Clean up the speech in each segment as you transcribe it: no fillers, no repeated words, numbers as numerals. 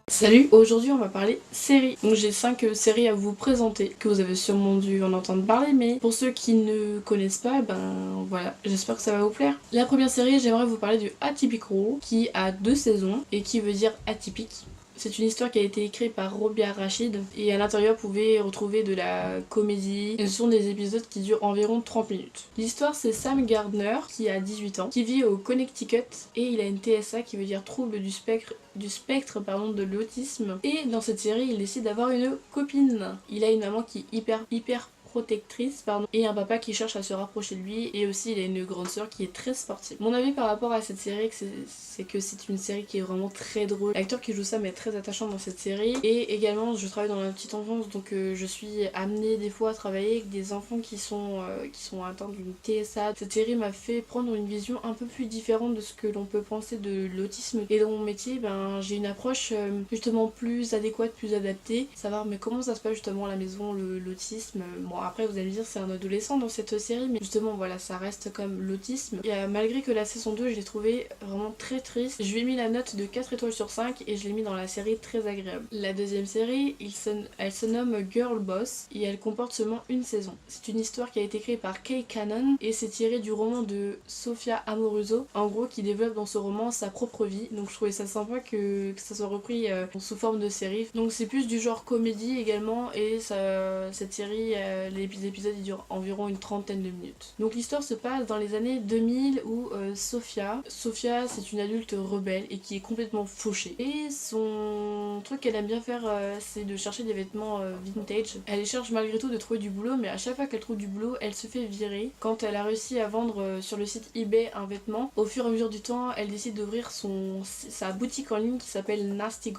Salut, aujourd'hui on va parler séries. Donc j'ai 5 séries à vous présenter, que vous avez sûrement dû en entendre parler, mais pour ceux qui ne connaissent pas, ben voilà, j'espère que ça va vous plaire. La première série, j'aimerais vous parler du Atypical, qui a 2 saisons, et qui veut dire atypique. C'est une histoire qui a été écrite par Robia Rachid et à l'intérieur vous pouvez retrouver de la comédie. Et ce sont des épisodes qui durent environ 30 minutes. L'histoire c'est Sam Gardner qui a 18 ans, qui vit au Connecticut et il a une TSA qui veut dire trouble du spectre de l'autisme. Et dans cette série il décide d'avoir une copine. Il a une maman qui est hyper protectrice et un papa qui cherche à se rapprocher de lui, et aussi il a une grande sœur qui est très sportive. Mon avis par rapport à cette série c'est que c'est une série qui est vraiment très drôle. L'acteur qui joue Sam est très attachant dans cette série, et également je travaille dans la petite enfance, donc je suis amenée des fois à travailler avec des enfants qui sont atteints d'une TSA. Cette série m'a fait prendre une vision un peu plus différente de ce que l'on peut penser de l'autisme, et dans mon métier j'ai une approche justement plus adéquate, plus adaptée, savoir mais comment ça se passe justement à la maison l'autisme. Bon, après vous allez me dire c'est un adolescent dans cette série, mais justement voilà, ça reste comme l'autisme. Et malgré que la saison 2 je l'ai trouvé vraiment très triste, je lui ai mis la note de 4 étoiles sur 5 et je l'ai mis dans la série très agréable. La deuxième série, elle se nomme Girl Boss et elle comporte seulement une saison. C'est une histoire qui a été écrite par Kay Cannon et c'est tiré du roman de Sofia Amoruso, en gros, qui développe dans ce roman sa propre vie. Donc je trouvais ça sympa que ça soit repris sous forme de série. Donc c'est plus du genre comédie également, et cette série les épisodes ils durent environ une trentaine de minutes. Donc l'histoire se passe dans les années 2000 où Sofia c'est une adulte rebelle et qui est complètement fauchée. Et son truc qu'elle aime bien faire c'est de chercher des vêtements vintage. Elle cherche malgré tout de trouver du boulot, mais à chaque fois qu'elle trouve du boulot, elle se fait virer. Quand elle a réussi à vendre sur le site eBay un vêtement, au fur et à mesure du temps, elle décide d'ouvrir sa boutique en ligne qui s'appelle Nasty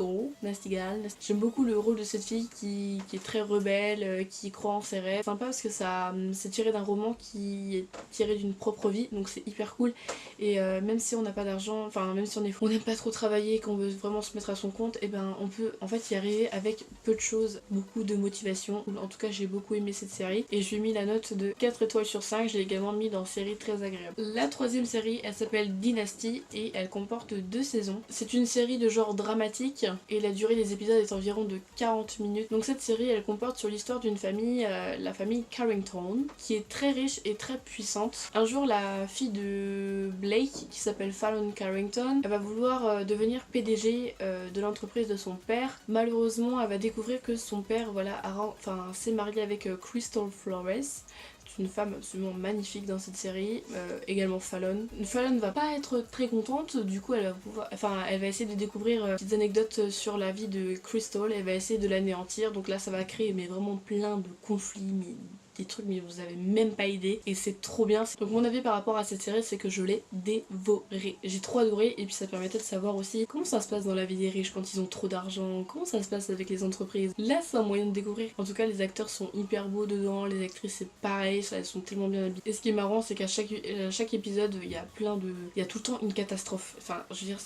Gal. J'aime beaucoup le rôle de cette fille qui est très rebelle, qui croit en ses rêves. Sympa parce que c'est tiré d'un roman qui est tiré d'une propre vie, donc c'est hyper cool. Et même si on n'a pas d'argent, enfin même si on n'aime pas trop travailler, qu'on veut vraiment se mettre à son compte, et ben on peut en fait y arriver avec peu de choses, beaucoup de motivation. En tout cas j'ai beaucoup aimé cette série et je lui ai mis la note de 4 étoiles sur 5, je l'ai également mis dans série très agréable. La troisième série elle s'appelle Dynasty et elle comporte 2 saisons. C'est une série de genre dramatique et la durée des épisodes est environ de 40 minutes. Donc cette série elle comporte sur l'histoire d'une famille, la famille Carrington, qui est très riche et très puissante. Un jour la fille de Blake, qui s'appelle Fallon Carrington, elle va vouloir devenir PDG de l'entreprise de son père. Malheureusement elle va découvrir que son père s'est marié avec Crystal Flores, une femme absolument magnifique dans cette série, également Fallon. Fallon va pas être très contente, du coup elle va essayer de découvrir des petites anecdotes sur la vie de Crystal, elle va essayer de l'anéantir, donc là ça va créer vraiment plein de conflits, des trucs mais vous avez même pas idée, et c'est trop bien. Donc mon avis par rapport à cette série c'est que je l'ai dévorée. J'ai trop adoré, et puis ça permettait de savoir aussi comment ça se passe dans la vie des riches quand ils ont trop d'argent, comment ça se passe avec les entreprises. Là c'est un moyen de découvrir. En tout cas les acteurs sont hyper beaux dedans, les actrices c'est pareil, elles sont tellement bien habillées. Et ce qui est marrant c'est qu'à chaque épisode il y a tout le temps une catastrophe. Enfin je veux dire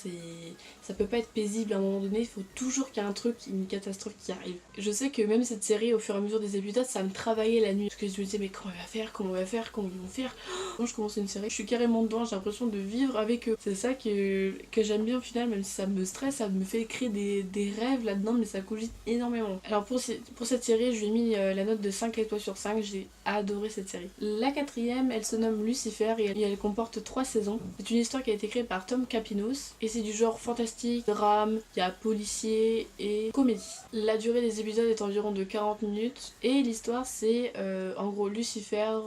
ça peut pas être paisible à un moment donné, il faut toujours qu'il y ait un truc, une catastrophe qui arrive. Je sais que même cette série au fur et à mesure des épisodes ça me travaillait la nuit, parce que je me disais mais comment ils vont faire. Quand je commence une série je suis carrément dedans, j'ai l'impression de vivre avec eux. C'est ça que j'aime bien au final, même si ça me stresse, ça me fait créer des rêves là-dedans, mais ça cogite énormément. Alors pour cette série je lui ai mis la note de 5 étoiles sur 5, j'ai adoré cette série. La quatrième elle se nomme Lucifer et elle comporte 3 saisons. C'est une histoire qui a été créée par Tom Capinos et c'est du genre fantastique, drame, il y a policier et comédie. La durée des épisodes est environ de 40 minutes et l'histoire c'est en gros Lucifer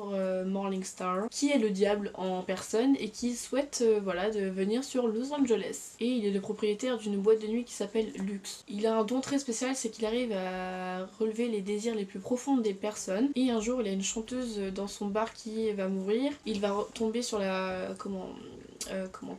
Morningstar qui est le diable en personne et qui souhaite de venir sur Los Angeles, et il est le propriétaire d'une boîte de nuit qui s'appelle Lux. Il a un don très spécial, c'est qu'il arrive à relever les désirs les plus profonds des personnes, et un jour il y a une chanteuse dans son bar qui va mourir, il va tomber sur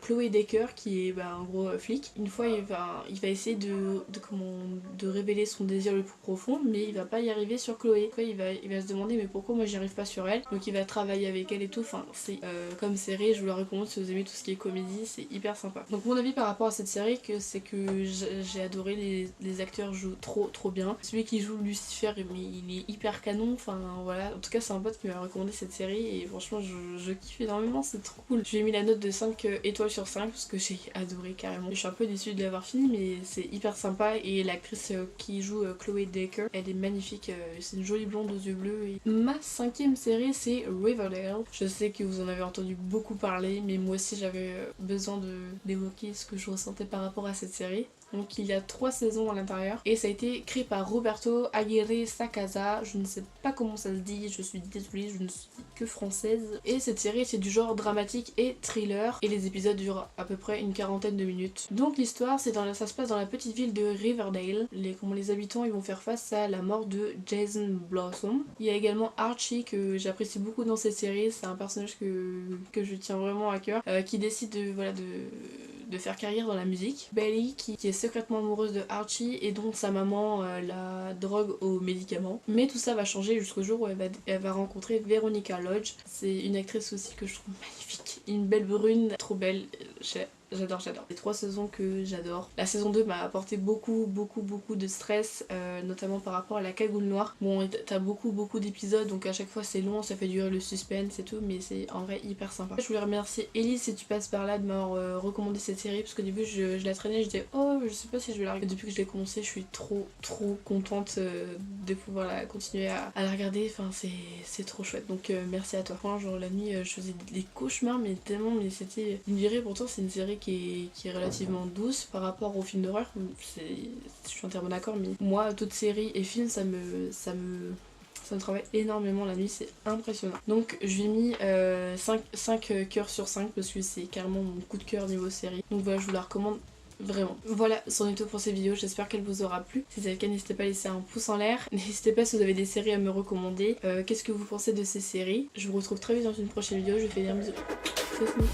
Chloé Decker qui est un gros flic. Une fois il va essayer de révéler son désir le plus profond, mais il va pas y arriver sur Chloé. Après, il va se demander mais pourquoi moi j'y arrive pas sur elle. Donc il va travailler avec elle et tout. Enfin c'est comme série, je vous la recommande si vous aimez tout ce qui est comédie, c'est hyper sympa. Donc mon avis par rapport à cette série c'est que j'ai adoré, les acteurs jouent trop bien. Celui qui joue Lucifer, mais il est hyper canon. Enfin voilà, en tout cas c'est un pote qui m'a recommandé cette série et franchement je kiffe énormément, c'est trop cool. Je lui ai mis la note de 5 étoiles sur 5 parce que j'ai adoré carrément. Je suis un peu déçue de l'avoir fini mais c'est hyper sympa et l'actrice qui joue Chloé Decker, elle est magnifique, c'est une jolie blonde aux yeux bleus. Et ma 5e série c'est Riverdale. Je sais que vous en avez entendu beaucoup parler mais moi aussi j'avais besoin d'évoquer ce que je ressentais par rapport à cette série. Donc il y a 3 saisons à l'intérieur et ça a été créé par Roberto Aguirre Sacasa, je ne sais pas comment ça se dit, je suis désolée, je ne suis que française. Et cette série c'est du genre dramatique et thriller et les épisodes durent à peu près une quarantaine de minutes. Donc l'histoire ça se passe dans la petite ville de Riverdale. Les habitants ils vont faire face à la mort de Jason Blossom. Il y a également Archie que j'apprécie beaucoup dans cette série, c'est un personnage que je tiens vraiment à cœur, qui décide de faire carrière dans la musique. Bailey qui est secrètement amoureuse de Archie et dont sa maman la drogue aux médicaments. Mais tout ça va changer jusqu'au jour où elle va rencontrer Veronica Lodge. C'est une actrice aussi que je trouve magnifique. Une belle brune, trop belle. J'adore. Les 3 saisons que j'adore. La saison 2 m'a apporté beaucoup de stress, notamment par rapport à la cagoule noire. Bon, t'as beaucoup d'épisodes, donc à chaque fois c'est long, ça fait durer le suspense et tout, mais c'est en vrai hyper sympa. Je voulais remercier Elise si tu passes par là de m'avoir recommandé cette série, parce qu'au début je la traînais, je disais oh je sais pas si je vais la regarder. Depuis que je l'ai commencé, je suis trop contente de pouvoir continuer à la regarder. Enfin c'est trop chouette. Donc merci à toi. Enfin, genre la nuit je faisais des cauchemars mais tellement, mais c'était une virée. Pourtant c'est une série qui est relativement douce par rapport aux films d'horreur. Je suis entièrement d'accord, mais moi toute série et film ça me travaille énormément la nuit, c'est impressionnant. Donc je lui ai mis 5 cœurs sur 5 parce que c'est carrément mon coup de cœur niveau série. Donc voilà, je vous la recommande vraiment. Voilà, c'en est tout pour cette vidéo, j'espère qu'elle vous aura plu. Si c'est le cas, n'hésitez pas à laisser un pouce en l'air. N'hésitez pas si vous avez des séries à me recommander. Qu'est-ce que vous pensez de ces séries? Je vous retrouve très vite dans une prochaine vidéo, je vous fais des bisous. C'est fini.